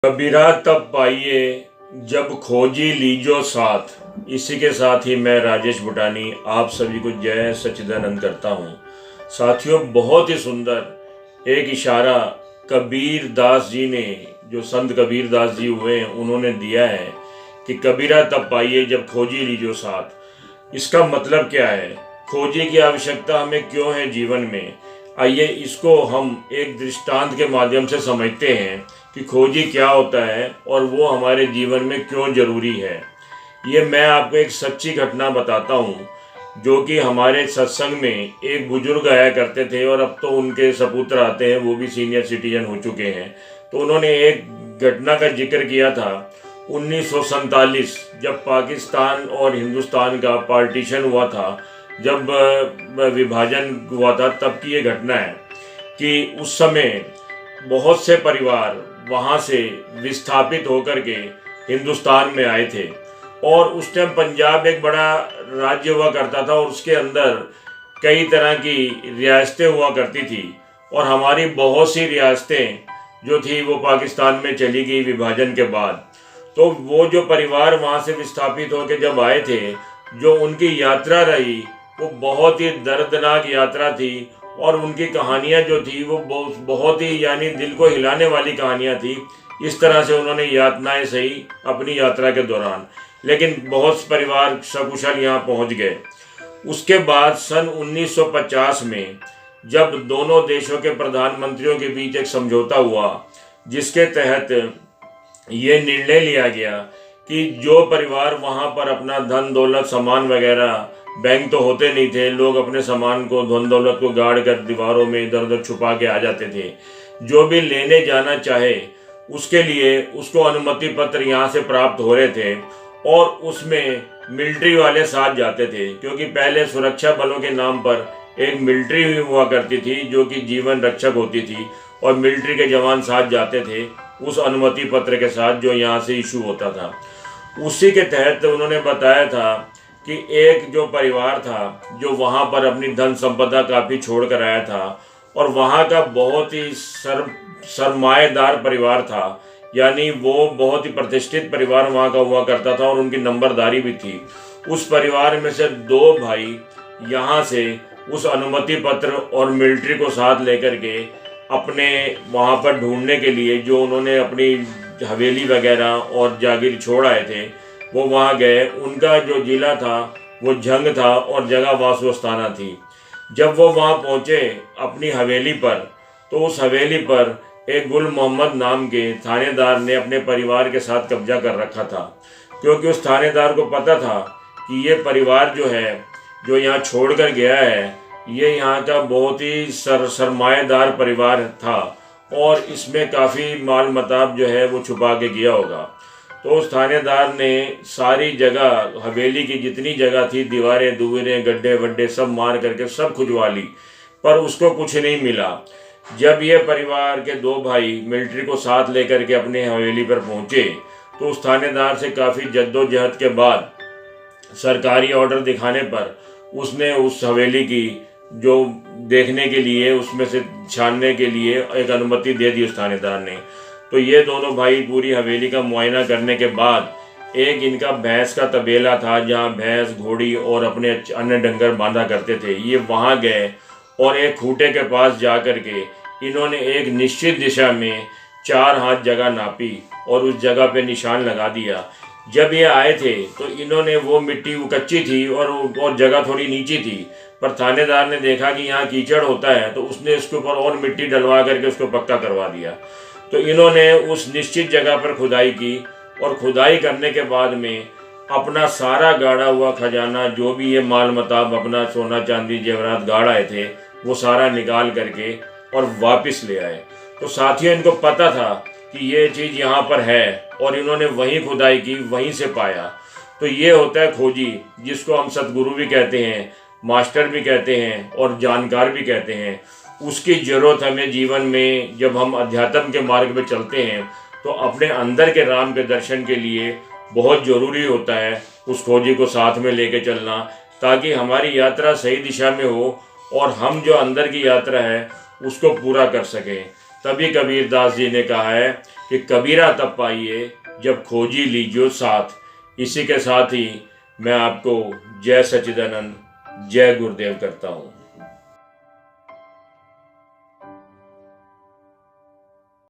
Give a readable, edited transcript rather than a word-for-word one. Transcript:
कबीरा तब पाइए जब खोजी लीजो साथ। इसी के साथ ही मैं राजेश बुटानी आप सभी को जय सच्चिदानंद करता हूँ। साथियों, बहुत ही सुंदर एक इशारा कबीर दास जी ने, जो संत कबीर दास जी हुए हैं, उन्होंने दिया है कि कबीरा तब पाइए जब खोजी लीजो साथ। इसका मतलब क्या है, खोजी की आवश्यकता हमें क्यों है जीवन में। आइए इसको हम एक दृष्टांत के माध्यम से समझते हैं कि खोजी क्या होता है और वो हमारे जीवन में क्यों जरूरी है। ये मैं आपको एक सच्ची घटना बताता हूँ, जो कि हमारे सत्संग में एक बुजुर्ग आया करते थे और अब तो उनके सपुत्र आते हैं, वो भी सीनियर सिटीजन हो चुके हैं। तो उन्होंने एक घटना का जिक्र किया था 1947, जब पाकिस्तान और हिंदुस्तान का पार्टीशन हुआ था, जब विभाजन हुआ था, तब की ये घटना है कि उस समय बहुत से परिवार वहाँ से विस्थापित होकर के हिंदुस्तान में आए थे। और उस टाइम पंजाब एक बड़ा राज्य हुआ करता था और उसके अंदर कई तरह की रियासतें हुआ करती थी। और हमारी बहुत सी रियासतें जो थी वो पाकिस्तान में चली गई विभाजन के बाद। तो वो जो परिवार वहाँ से विस्थापित होकर जब आए थे, जो उनकी यात्रा रही वो बहुत ही दर्दनाक यात्रा थी। और उनकी कहानियाँ जो थी वो बहुत ही यानी दिल को हिलाने वाली कहानियाँ थी। इस तरह से उन्होंने यातनाएं सही अपनी यात्रा के दौरान, लेकिन बहुत परिवार सकुशल यहाँ पहुँच गए। उसके बाद सन 1950 में जब दोनों देशों के प्रधानमंत्रियों के बीच एक समझौता हुआ, जिसके तहत ये निर्णय लिया गया कि जो परिवार वहाँ पर अपना धन दौलत सामान वगैरह, बैंक तो होते नहीं थे, लोग अपने सामान को धन दौलत को गाड़ कर दीवारों में इधर उधर छुपा के आ जाते थे, जो भी लेने जाना चाहे उसके लिए उसको अनुमति पत्र यहाँ से प्राप्त हो रहे थे। और उसमें मिलिट्री वाले साथ जाते थे, क्योंकि पहले सुरक्षा बलों के नाम पर एक मिलिट्री हुआ करती थी जो कि जीवन रक्षक होती थी, और मिलिट्री के जवान साथ जाते थे उस अनुमति पत्र के साथ जो यहाँ से इशू होता था। उसी के तहत उन्होंने बताया था कि एक जो परिवार था जो वहाँ पर अपनी धन संपदा काफ़ी छोड़ कर आया था, और वहाँ का बहुत ही सरमाएदार परिवार था, यानी वो बहुत ही प्रतिष्ठित परिवार वहाँ का हुआ करता था और उनकी नंबरदारी भी थी। उस परिवार में से दो भाई यहाँ से उस अनुमति पत्र और मिलिट्री को साथ लेकर के अपने वहाँ पर ढूंढने के लिए, जो उन्होंने अपनी हवेली वगैरह और जागीर छोड़ आए थे, वो वहाँ गए। उनका जो जिला था वो झंग था और जगह वासुस्थाना थी। जब वो वहाँ पहुँचे अपनी हवेली पर, तो उस हवेली पर एक गुल मोहम्मद नाम के थानेदार ने अपने परिवार के साथ कब्जा कर रखा था, क्योंकि उस थानेदार को पता था कि ये परिवार जो है, जो यहाँ छोड़ कर गया है, ये यहाँ का बहुत ही सरमाएदार परिवार था और इसमें काफ़ी माल मताब जो है वो छुपा के गया होगा। तो उस थानेदार ने सारी जगह, हवेली की जितनी जगह थी, दीवारें दुवरें गड्ढे वड्ढे सब मार करके सब खुजवा ली, पर उसको कुछ नहीं मिला। जब ये परिवार के दो भाई मिलिट्री को साथ लेकर के अपने हवेली पर पहुँचे, तो उस थानेदार से काफ़ी जद्दोजहद के बाद सरकारी ऑर्डर दिखाने पर उसने उस हवेली की जो देखने के लिए, उसमें से छानने के लिए एक अनुमति दे दी उस थानेदार ने। तो ये दोनों भाई पूरी हवेली का मुआयना करने के बाद, एक इनका भैंस का तबेला था जहाँ भैंस घोड़ी और अपने अन्य डंगर बांधा करते थे, ये वहाँ गए और एक खूंटे के पास जा कर के इन्होंने एक निश्चित दिशा में 4 हाथ जगह नापी और उस जगह पे निशान लगा दिया। जब ये आए थे तो इन्होंने वो मिट्टी, वो कच्ची थी और जगह थोड़ी नीची थी, पर थानेदार ने देखा कि यहाँ कीचड़ होता है, तो उसने इसके ऊपर और मिट्टी डलवा करके उसको पक्का करवा दिया। तो इन्होंने उस निश्चित जगह पर खुदाई की और खुदाई करने के बाद में अपना सारा गाड़ा हुआ खजाना, जो भी ये माल मताब, अपना सोना चांदी जेवरात गाड़ आए थे, वो सारा निकाल करके और वापस ले आए। तो साथियों, इनको पता था कि ये चीज़ यहाँ पर है और इन्होंने वहीं खुदाई की, वहीं से पाया। तो ये होता है खोजी, जिसको हम सतगुरु भी कहते हैं, मास्टर भी कहते हैं और जानकार भी कहते हैं। उसकी ज़रूरत हमें जीवन में, जब हम अध्यात्म के मार्ग पे चलते हैं, तो अपने अंदर के राम के दर्शन के लिए बहुत ज़रूरी होता है उस खोजी को साथ में लेके चलना, ताकि हमारी यात्रा सही दिशा में हो और हम जो अंदर की यात्रा है उसको पूरा कर सकें। तभी कबीर दास जी ने कहा है कि कबीरा तब पाइए जब खोजी लीजियो साथ। इसी के साथ ही मैं आपको जय सच्चिदानंद, जय गुरुदेव करता हूँ।